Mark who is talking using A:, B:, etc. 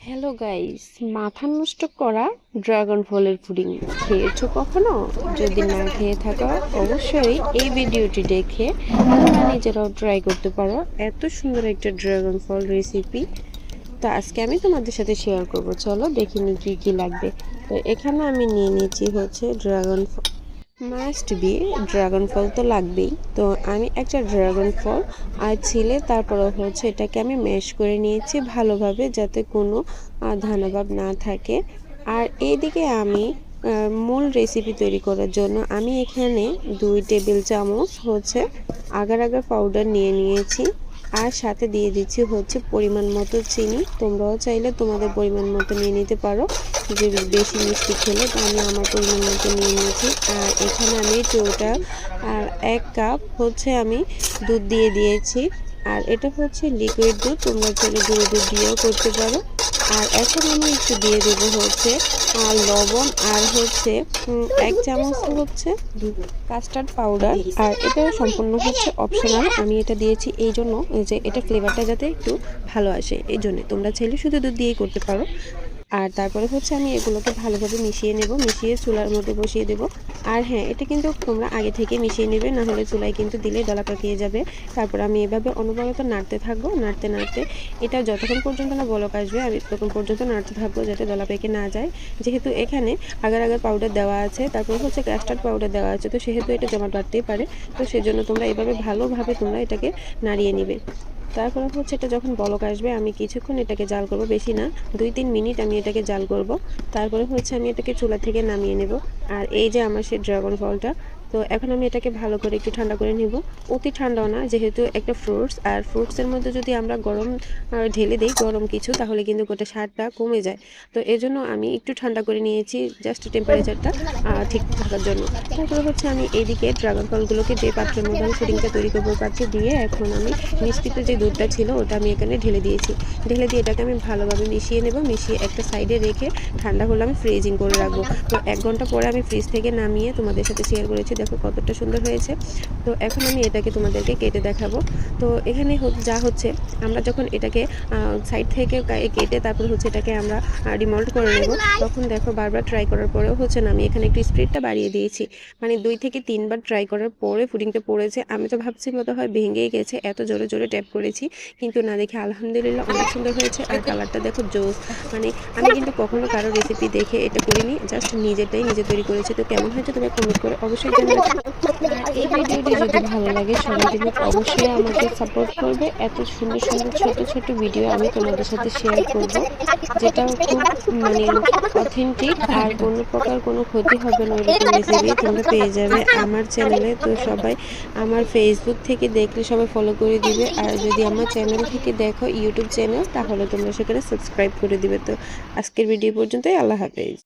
A: Hello guys, মাথা নষ্ট করা ড্রাগন ফলের পুডিং খেয়েছো কখনো? যদি না খেয়ে থাকো অবশ্যই এই ভিডিওটি দেখে তোমরা নিজেরাও ট্রাই করতে পারো এত সুন্দর একটা ড্রাগন ফল রেসিপি। তো আজকে আমি তোমাদের সাথে শেয়ার করব, চলো দেখি নি কি কি লাগবে। তো এখানে আমি নিয়ে নিয়েছি হচ্ছে ড্রাগন ফল, মাস্ট বি ড্রাগন ফল তো লাগবেই। তো আমি একটা ড্রাগন ফল আর ছিলে তারপরে হচ্ছে এটাকে আমি ম্যাশ করে নিয়েছি ভালোভাবে, যাতে কোনো দানাভাব না থাকে। আর এইদিকে আমি মূল রেসিপি তৈরি করার জন্য আমি এখানে 2 টেবিল চামচ হচ্ছে আগার আগার পাউডার নিয়ে নিয়েছি। আর সাথে দিয়ে দিচ্ছি হচ্ছে পরিমাণ মতো চিনি। তোমরাও চাইলে তোমাদের পরিমাণ মতো নিয়ে নিতে পারো, যে বেশি মিষ্টি খেলে। তো আমি আমার পরিমাণ মতো নিয়ে নিয়েছি। আর এখানে আমি টোটাল 1 কাপ হচ্ছে আমি দুধ দিয়ে দিয়েছি। আর এটা হচ্ছে লিকুইড দুধ, তোমরা চাইলে গুঁড়ো দুধ দিয়েও করতে পারো। আর এখন আমি একটু দিয়ে দেবো হচ্ছে লবণ, আর হচ্ছে 1 চামচ হচ্ছে কাস্টার্ড পাউডার। আর এটা সম্পূর্ণ হচ্ছে অপশনাল, আমি এটা দিয়েছি এই জন্য যে এটা ফ্লেভারটা যাতে একটু ভালো আসে, এই জন্য। তোমরা চাইলে শুধু দুধ দিয়েই করতে পারো। আর তারপরে হচ্ছে আমি এগুলোকে ভালোভাবে মিশিয়ে নেব, মিশিয়ে চুলার মধ্যে বসিয়ে দেব। আর হ্যাঁ, এটা কিন্তু তোমরা আগে থেকে মিশিয়ে নেবে, না হলে চুলায় কিন্তু দিলে দলা পাকিয়ে যাবে। তারপর আমি এভাবে অনবরত নাড়তে থাকবো, নাড়তে নাড়তে এটা যতক্ষণ পর্যন্ত না বলক আসবে আমি ততক্ষণ পর্যন্ত নাড়তে থাকবো, যাতে দলা পেকে না যায়। যেহেতু এখানে আগার আগার পাউডার দেওয়া আছে, তারপর হচ্ছে কাস্টার্ড পাউডার দেওয়া আছে, তো সেহেতু এটা জমাট বাড়তেই পারে। তো সেজন্য তোমরা এভাবে ভালোভাবে তোমরা এটাকে নাড়িয়ে নিবে। তারপরে হচ্ছে এটা যখন বলক আসবে আমি কিছুক্ষণ এটাকে জাল করব, বেশি না, 2-3 মিনিট আমি এটাকে জাল করব। তারপরে হচ্ছে আমি এটাকে চুলা থেকে নামিয়ে নেব। আর এই যে আমার সেই ড্রাগন ফলটা, তো এখন আমি এটাকে ভালো করে একটু ঠান্ডা করে নেব। অতি ঠান্ডাও না, যেহেতু একটা ফ্রুটস, আর ফ্রুটসের মধ্যে যদি আমরা গরম ঢেলে দিই গরম কিছু, তাহলে কিন্তু গোটা স্বাদটা কমে যায়। তো এজন্য আমি একটু ঠান্ডা করে নিয়েছি, জাস্ট টেম্পারেচারটা ঠিক থাকার জন্য। তারপরে হচ্ছে আমি এইদিকে ড্রাগন ফলগুলোকে যে পাত্রের মধ্যে আমি পুডিংটা তৈরি করবো পাত্রে দিয়ে, এখন আমি মিষ্টিতে যে দুধটা ছিল ওটা আমি এখানে ঢেলে দিয়েছি। ঢেলে দিয়ে এটাকে আমি ভালোভাবে মিশিয়ে নেব, মিশিয়ে একটা সাইডে রেখে ঠান্ডা হলে আমি ফ্রিজিং করে রাখবো। তো 1 ঘন্টা পরে আমি ফ্রিজ থেকে নামিয়ে তোমাদের সাথে শেয়ার করেছি, দেখো কতটা সুন্দর হয়েছে। তো এখন আমি এটাকে তোমাদেরকে কেটে দেখাবো। তো এখানে যা হচ্ছে, আমরা যখন এটাকে সাইড থেকে কেটে তারপর হচ্ছে এটাকে আমরা ডিমল্ট করে নেব, তখন দেখো বারবার ট্রাই করার পরেও হচ্ছে না, আমি এখানে একটু স্পিডটা বাড়িয়ে দিয়েছি। মানে 2 থেকে 3 বার ট্রাই করার পরে পুডিংটা পড়েছে। আমি তো ভাবছি মতো হয় ভেঙেই গেছে, এত জোরে জোরে ট্যাপ করেছি, কিন্তু না, দেখে আলহামদুলিল্লাহ অনেক সুন্দর হয়েছে। আর কালারটা দেখো জোস। মানে আমি কিন্তু কখনো কারো রেসিপি দেখে এটা করিনি, জাস্ট নিজেরটাই নিজে তৈরি করেছি। তো কেমন হয়েছে তোমরা কমেন্ট করে অবশ্যই জানাবে। আর এই ভিডিওটি যদি ভালো লাগে সবাই কিন্তু অবশ্যই আমাকে সাপোর্ট করবে। এত সুন্দর সুন্দর ছোট ছোট ভিডিও আমি তোমাদের সাথে শেয়ার করব, যেটা খুব মানে অথেন্টিক, আর কোনো প্রকার কোনো ক্ষতি হবে না এরকম রেসিপি তোমরা পেয়ে যাবে আমার চ্যানেলে। তো সবাই আমার ফেসবুক থেকে দেখলে সবাই ফলো করে দিবে, আর যদি আমার চ্যানেল থেকে দেখো ইউটিউব চ্যানেল, তাহলে তোমরা সেখানে সাবস্ক্রাইব করে দিবে। তো আজকের ভিডিও পর্যন্তই, আল্লাহ হাফেজ।